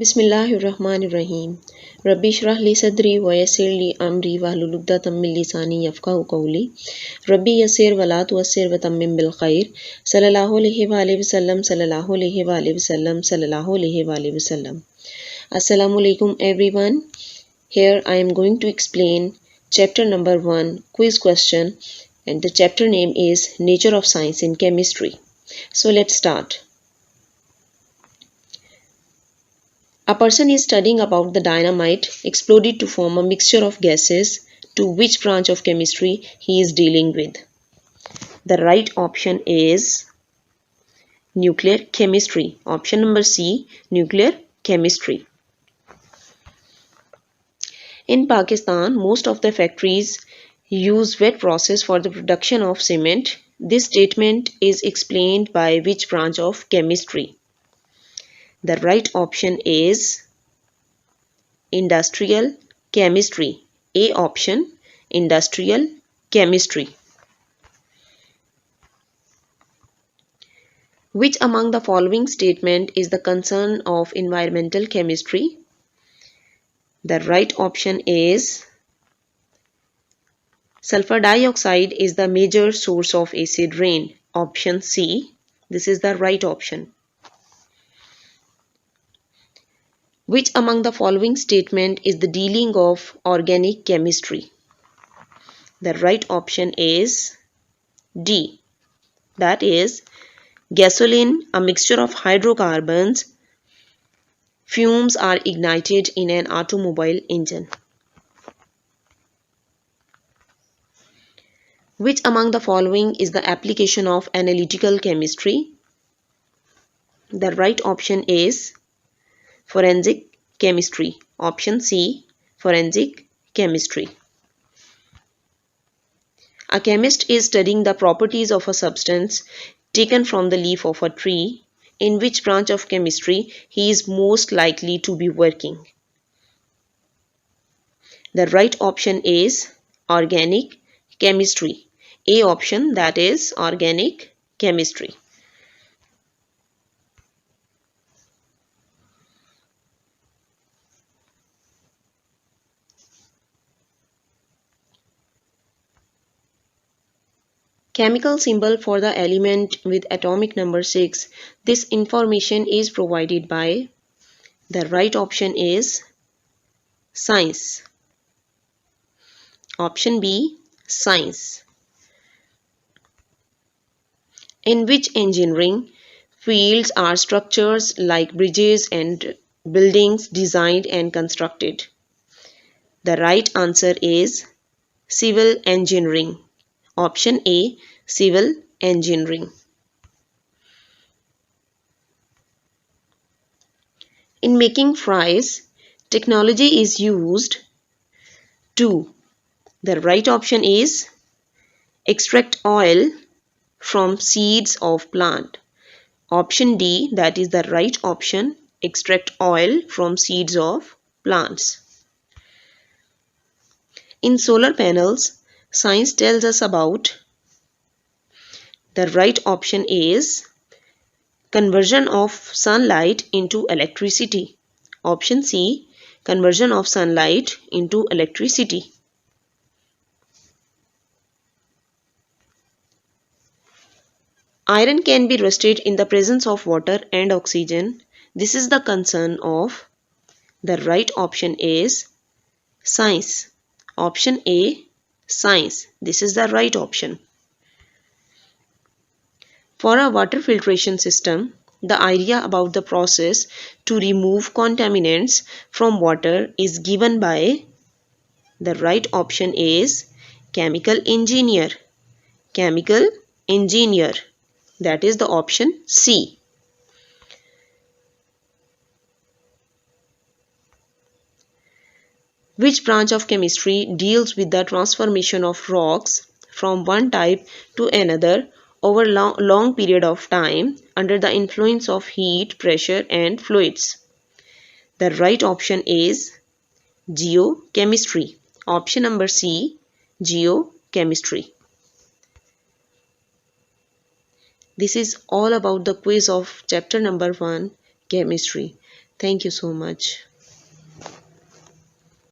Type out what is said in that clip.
बिस्मिल्लाहिर्रहमानिर्रहीम रब्बि इश्रह ली सदरी व यस्सिर ली अमरी वहलुल उक़दतम मिन लिसानी यफ़क़हू क़ौली रब्बि यस्सिर वला तुअस्सिर व तम्मिम बिल खैर सल्लल्लाहु अलैहि वसल्लम सल्लल्लाहु अलैहि वसल्लम सल्लल्लाहु अलैहि वसल्लम Assalamu alaikum everyone. Here I am going to explain chapter number 1 quiz question, and the chapter name is Nature of Science in Chemistry. So let's start. A person is studying about the dynamite exploded to form a mixture of gases. To which branch of chemistry he is dealing with? The right option is nuclear chemistry. Option number C, nuclear chemistry. In Pakistan, most of the factories use wet process for the production of cement. This statement is explained by which branch of chemistry? The right option is industrial chemistry. A option, industrial chemistry. Which among the following statement is the concern of environmental chemistry? The right option is sulfur dioxide is the major source of acid rain. Option C. This is the right option. Which among the following statement is the dealing of organic chemistry? The right option is D. That is gasoline, a mixture of hydrocarbons. Fumes are ignited in an automobile engine. Which among the following is the application of analytical chemistry? The right option is forensic chemistry. Option C, forensic chemistry. A chemist is studying the properties of a substance taken from the leaf of a tree. In which branch of chemistry he is most likely to be working? The right option is organic chemistry. A option, that is organic chemistry. Chemical symbol for the element with atomic number 6. This information is provided by. The right option is science. Option B, science. In which engineering fields are structures like bridges and buildings designed and constructed? The right answer is civil engineering. Option A, civil engineering. In making fries, technology is used to. The right option is extract oil from seeds of plant. Option D, that is the right option, extract oil from seeds of plants. In solar panels, science tells us about. The right option is conversion of sunlight into electricity. Option C, conversion of sunlight into electricity. Iron can be rusted in the presence of water and oxygen. This is the concern of. The right option is science. Option A, science. This is the right option. For a water filtration system, the idea about the process to remove contaminants from water is given by. The right option is chemical engineer. Chemical engineer. That is the option C. Which branch of chemistry deals with the transformation of rocks from one type to another over long period of time under the influence of heat, pressure and fluids? The right option is geochemistry. Option number C, geochemistry. This is all about the quiz of chapter number 1, chemistry. Thank you so much.